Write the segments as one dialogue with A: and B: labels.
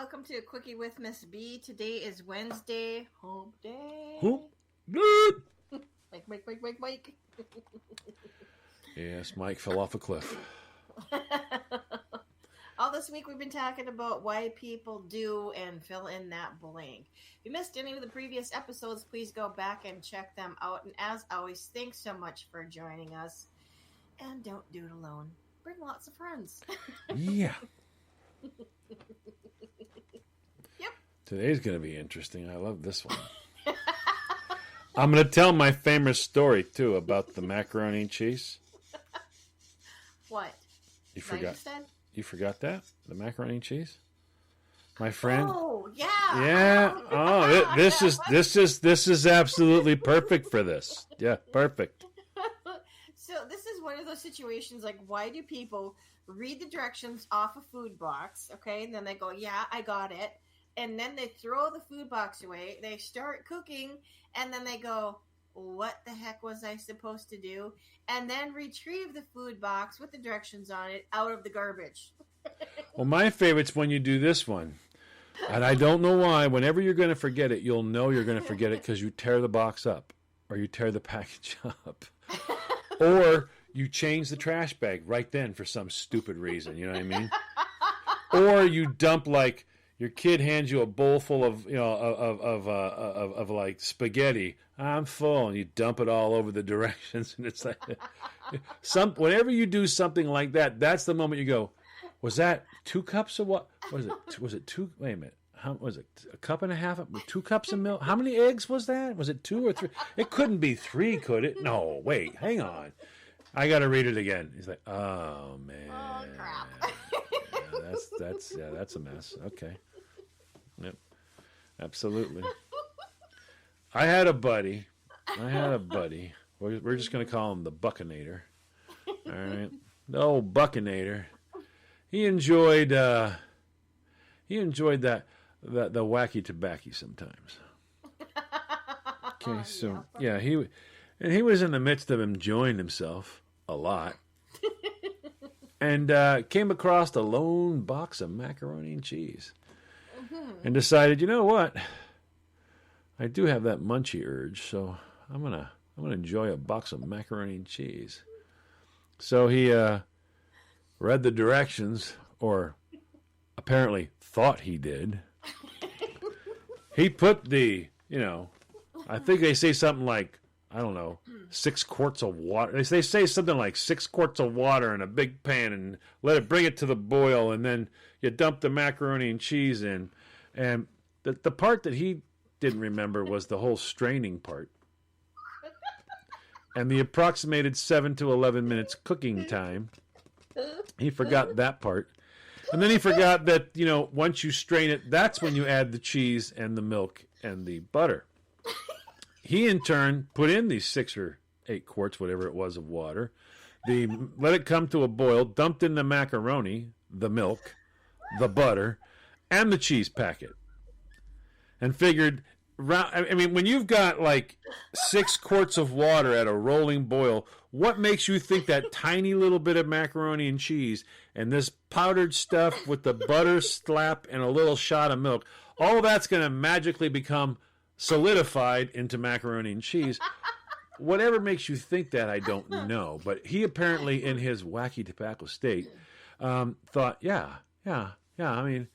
A: welcome to Quickie with Miss B. Today is Wednesday, Hump Day.
B: Hump Day.
A: Mike.
B: Yes, Mike fell off a cliff.
A: All this week we've been talking about why people do and fill in that blank. If you missed any of the previous episodes, please go back and check them out. And as always, thanks so much for joining us. And don't do it alone. Bring lots of friends.
B: Yeah.
A: Yep.
B: Today's going to be interesting. I love this one. I'm going to tell my famous story, too, about the macaroni and cheese.
A: What?
B: You forgot? You forgot that? The macaroni and cheese? My friend?
A: Oh, yeah.
B: Yeah. Oh, this is absolutely perfect for this. Yeah, perfect.
A: So this is one of those situations like, why do people read the directions off a food box, okay, and then they go, yeah, I got it, and then they throw the food box away, they start cooking, and then they go, what the heck was I supposed to do? And then retrieve the food box with the directions on it out of the garbage.
B: Well, my favorite's when you do this one. And I don't know why. Whenever you're going to forget it, you'll know you're going to forget it because you tear the box up or you tear the package up. Or you change the trash bag right then for some stupid reason. You know what I mean? Or you dump, like, your kid hands you a bowl full of, of like spaghetti. I'm full, and you dump it all over the directions, and it's like whenever you do something like that, that's the moment you go, was that 2 cups of what? Was it 2? Wait a minute. How was it? A cup and a half? 2 cups of milk? How many eggs was that? Was it 2 or 3? It couldn't be 3, could it? No, wait, hang on. I got to read it again. He's like, oh man.
A: Oh crap.
B: Yeah, that's a mess. Okay. Yep. Absolutely. I had a buddy. We're just going to call him the Buckinator. All right. The old Buckinator. He enjoyed that the wacky tobacco sometimes. Okay, so yeah, he was in the midst of enjoying himself a lot. And came across a lone box of macaroni and cheese. And decided, you know what? I do have that munchy urge, so I'm gonna enjoy a box of macaroni and cheese. So he read the directions, or apparently thought he did. He put the, I think they say something like, I don't know, 6 quarts of water. They say something like 6 quarts of water in a big pan and bring it to the boil, and then you dump the macaroni and cheese in. And the part that he didn't remember was the whole straining part. And the approximated 7 to 11 minutes cooking time. He forgot that part. And then he forgot that, once you strain it, that's when you add the cheese and the milk and the butter. He, in turn, put in these 6 or 8 quarts, whatever it was, of water. Let it come to a boil, dumped in the macaroni, the milk, the butter, and the cheese packet. And figured, when you've got like 6 quarts of water at a rolling boil, what makes you think that tiny little bit of macaroni and cheese and this powdered stuff with the butter slap and a little shot of milk, all that's going to magically become solidified into macaroni and cheese? Whatever makes you think that, I don't know. But he apparently, in his wacky tobacco state, thought, yeah. And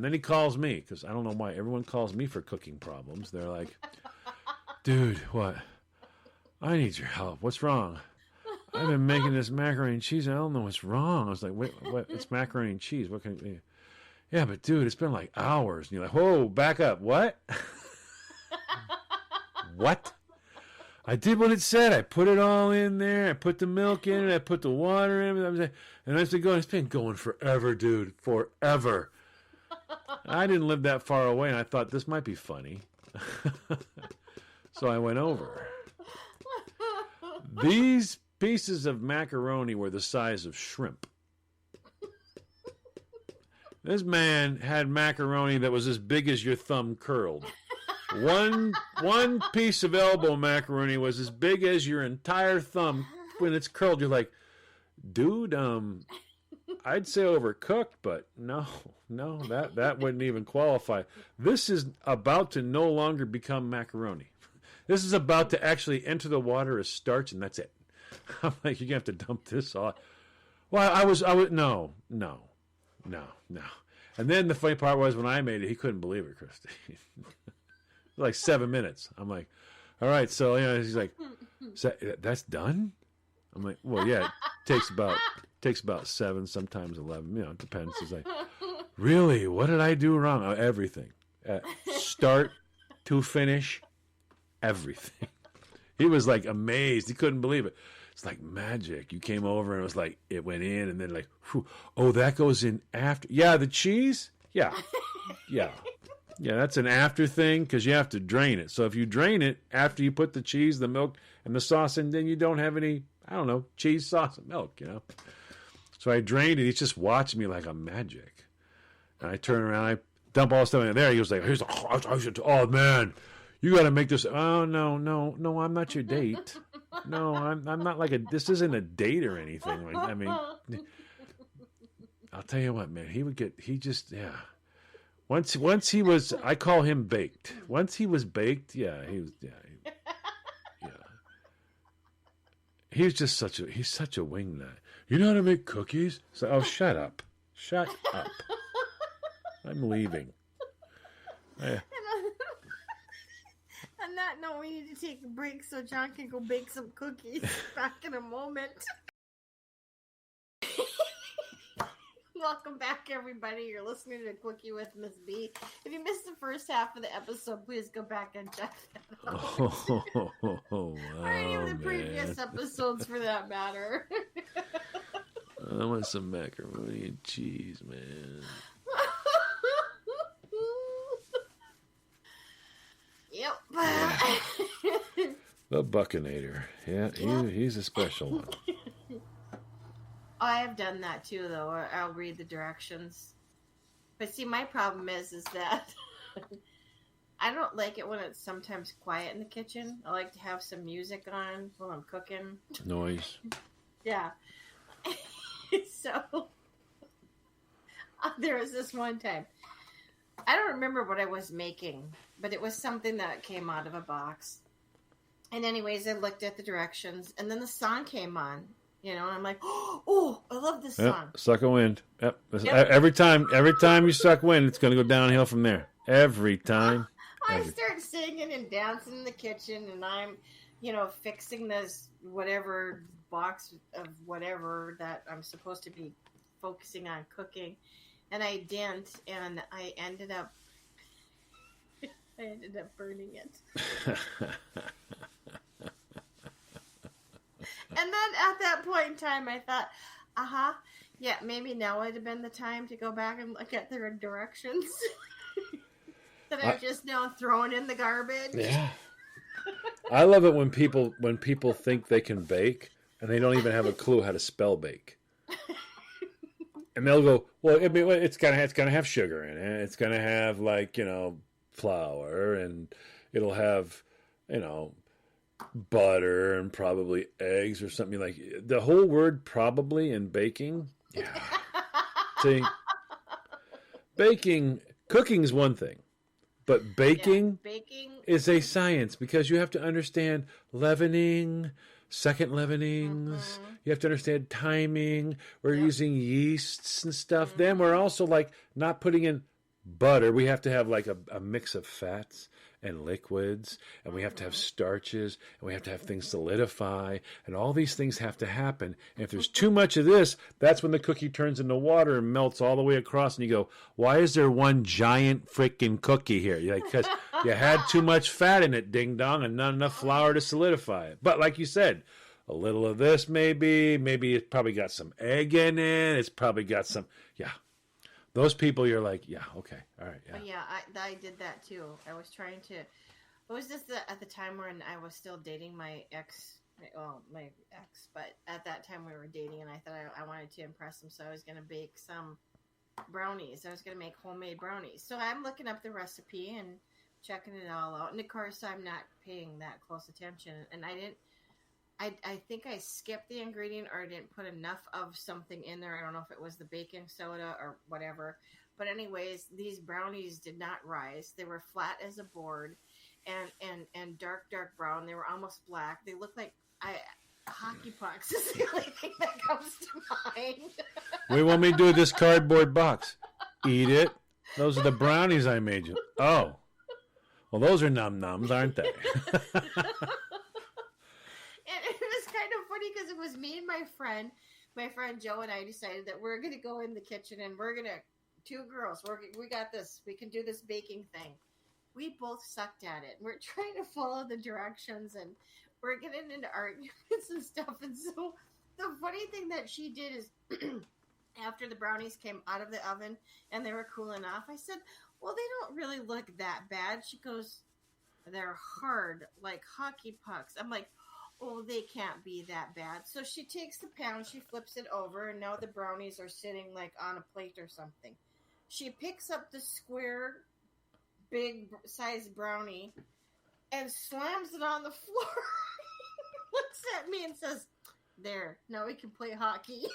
B: then he calls me, because I don't know why everyone calls me for cooking problems. They're like, dude, what? I need your help. What's wrong? I've been making this macaroni and cheese, and I don't know what's wrong. I was like, wait, what? It's macaroni and cheese. What can it be? Yeah, but dude, it's been like hours. And you're like, whoa, back up. What? What? I did what it said. I put it all in there. I put the milk in it. I put the water in it. And I said, it's been going forever, dude. Forever. I didn't live that far away, and I thought this might be funny. So I went over. These pieces of macaroni were the size of shrimp. This man had macaroni that was as big as your thumb curled. One piece of elbow macaroni was as big as your entire thumb when it's curled. You're like, dude, I'd say overcooked, but no, that wouldn't even qualify. This is about to no longer become macaroni. This is about to actually enter the water as starch, and that's it. I'm like, you're gonna have to dump this off. Well, I was no. And then the funny part was when I made it, he couldn't believe it, Christy. Like 7 minutes. I'm like, all right, so he's like, that's done? I'm like, well, yeah, it takes about 7, sometimes 11. It depends. He's like, really? What did I do wrong? Oh, everything, start to finish, everything. He was like amazed. He couldn't believe it. It's like magic. You came over and it was like it went in, and then like, whew, oh, that goes in after. Yeah, the cheese. Yeah. That's an after thing because you have to drain it. So if you drain it after you put the cheese, the milk, and the sauce in, then you don't have any, I don't know, cheese, sauce, and milk, So I drained it. He's just watching me like I'm magic. And I turn around, I dump all the stuff in there. He was like, oh, man, you got to make this. Oh, no, I'm not your date. No, I'm not like this isn't a date or anything. Like, I mean, I'll tell you what, man, yeah. Once he was, I call him baked. Once he was baked, he was. He's just such a wingnut. You know how to make cookies? So, oh, shut up. I'm leaving.
A: On that note, we need to take a break so John can go bake some cookies. Back in a moment. Welcome back, everybody. You're listening to Quickie with Miss B. If you missed the first half of the episode, please go back and check that out. Or any of the previous episodes, for that matter.
B: I want some macaroni and cheese, man.
A: Yep.
B: The Buckinator. Yeah, he's a special one.
A: I have done that too, though. I'll read the directions. But see, my problem is that I don't like it when it's sometimes quiet in the kitchen. I like to have some music on while I'm cooking.
B: Noise.
A: Yeah. So there was this one time. I don't remember what I was making, but it was something that came out of a box. And anyways, I looked at the directions, and then the song came on. And I'm like, oh, I love this song.
B: Suck a wind. Yep. Every time you suck wind, it's going to go downhill from there. Every time.
A: I start singing and dancing in the kitchen, and I'm, fixing this whatever box of whatever that I'm supposed to be focusing on cooking. And I didn't, and I ended up burning it. And then at that point in time, I thought, yeah, maybe now would have been the time to go back and look at their directions that I'm just now throwing in the garbage.
B: Yeah. I love it when people think they can bake and they don't even have a clue how to spell bake. And they'll go, well, it's gonna have sugar in it. It's gonna have flour, and it'll have butter and probably eggs or something. Like the whole word probably in baking. Yeah. See, cooking's one thing, but baking is a science because you have to understand leavening, second leavenings. Mm-hmm. You have to understand timing. We're using yeasts and stuff. Mm-hmm. Then we're also not putting in butter. We have to have a mix of fats and liquids, and we have to have starches, and we have to have things solidify, and all these things have to happen. And if there's too much of this, that's when the cookie turns into water and melts all the way across, and you go, why is there one giant freaking cookie here? Because you had too much fat in it, ding-dong, and not enough flour to solidify it. But like you said, a little of this maybe it's probably got some egg in it, it's probably got some, Those people, you're like, yeah, okay, all right, yeah.
A: But yeah, I did that too. I was trying to. It was just at the time when I was still dating my ex. But at that time we were dating, and I thought I wanted to impress him, so I was going to bake some brownies. I was going to make homemade brownies. So I'm looking up the recipe and checking it all out, and of course I'm not paying that close attention, and I think I skipped the ingredient or I didn't put enough of something in there. I don't know if it was the baking soda or whatever. But anyways, these brownies did not rise. They were flat as a board and dark brown. They were almost black. They looked like hockey pucks is the only thing that comes to mind.
B: We want me to do this cardboard box. Eat it. Those are the brownies I made you. Oh. Well, those are num-nums, aren't they?
A: And it was kind of funny because it was me and my friend Joe and I decided that we're going to go in the kitchen and we're going to, two girls, we got this. We can do this baking thing. We both sucked at it. We're trying to follow the directions and we're getting into arguments and stuff. And so the funny thing that she did is after the brownies came out of the oven and they were cooling off, I said, well, they don't really look that bad. She goes, they're hard, like hockey pucks. I'm like, oh, they can't be that bad. So she takes the pan, she flips it over, and now the brownies are sitting like on a plate or something. She picks up the square, big size brownie and slams it on the floor. Looks at me and says, there, now we can play hockey.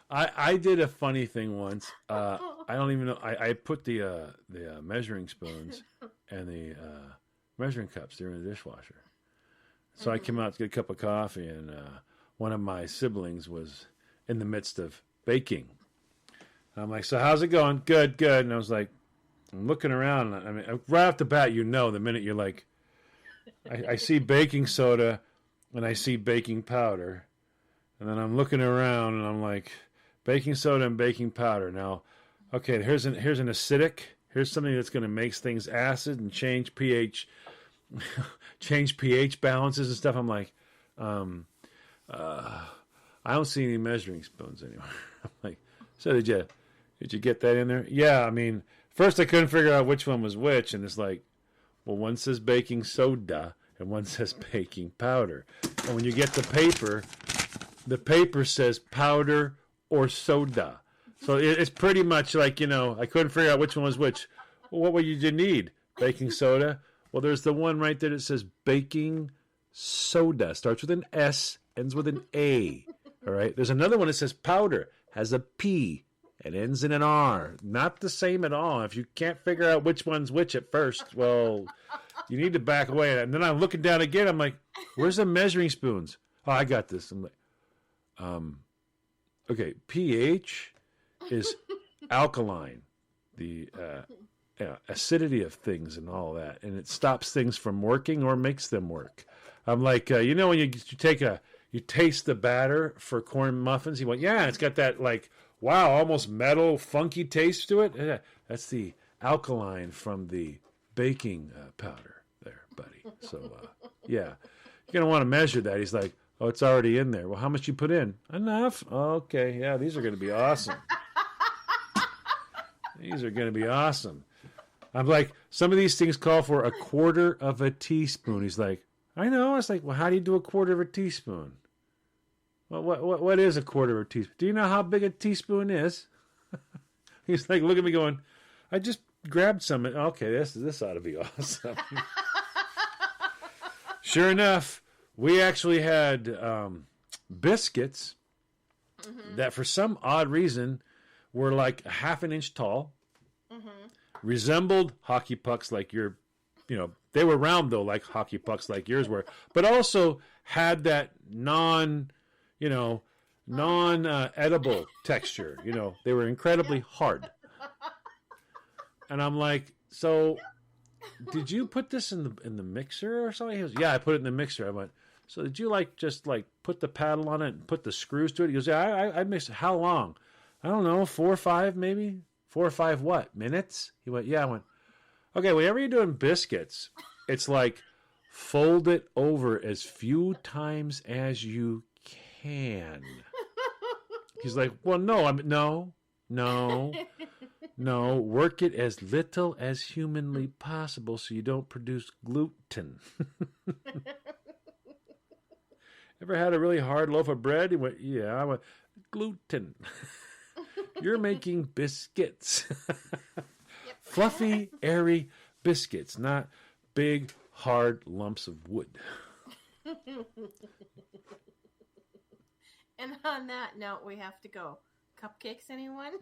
B: I did a funny thing once. I don't even know. I put the measuring spoons and the measuring cups. They're in the dishwasher. So I came out to get a cup of coffee, and one of my siblings was in the midst of baking. And I'm like, so how's it going? Good. And I was like, I'm looking around. I mean, right off the bat, the minute you're like, I see baking soda and I see baking powder. And then I'm looking around and I'm like, baking soda and baking powder. Now, okay, here's an acidic. Here's something that's going to make things acid and change pH balances and stuff. I'm like, I don't see any measuring spoons anywhere. I'm like, so did you get that in there? Yeah, I mean, first I couldn't figure out which one was which, and it's like, well, one says baking soda and one says baking powder. And when you get the paper says powder or soda. So it's pretty much like, I couldn't figure out which one was which. Well, what did you need? Baking soda? Well, there's the one right there that says baking soda. Starts with an S, ends with an A. All right. There's another one that says powder, has a P, and ends in an R. Not the same at all. If you can't figure out which one's which at first, well, you need to back away. And then I'm looking down again. I'm like, where's the measuring spoons? Oh, I got this. I'm like, okay, pH is alkaline. The acidity of things and all that, and it stops things from working or makes them work. I'm like, when you taste the batter for corn muffins, you went, yeah, it's got that like, wow, almost metal, funky taste to it. Yeah, that's the alkaline from the baking powder there, buddy. So, yeah, you're going to want to measure that. He's like, oh, it's already in there. Well, how much you put in? Enough. Okay, yeah, these are going to be awesome. These are going to be awesome. I'm like, some of these things call for 1/4 of a teaspoon. He's like, I know. I was like, well, how do you do 1/4 of a teaspoon? Well, what is 1/4 of a teaspoon? Do you know how big a teaspoon is? He's like, look at me going, I just grabbed some. Okay, this ought to be awesome. Sure enough, we actually had biscuits that for some odd reason were like a 1/2 inch tall, resembled hockey pucks like they were round though, like hockey pucks like yours were, but also had that non-edible texture. They were incredibly hard. And I'm like, so did you put this in the mixer or something? He goes, yeah, I put it in the mixer. I went, so did you just put the paddle on it and put the screws to it? He goes, yeah, I mixed it. How long? I don't know, 4 or 5 maybe? 4 or 5 what? Minutes? He went, yeah. I went, okay, whenever you're doing biscuits, it's like fold it over as few times as you can. He's like, well, no. Work it as little as humanly possible so you don't produce gluten. Ever had a really hard loaf of bread? He went, yeah. I went, gluten. You're making biscuits. Fluffy, airy biscuits, not big, hard lumps of wood.
A: And on that note, we have to go. Cupcakes, anyone?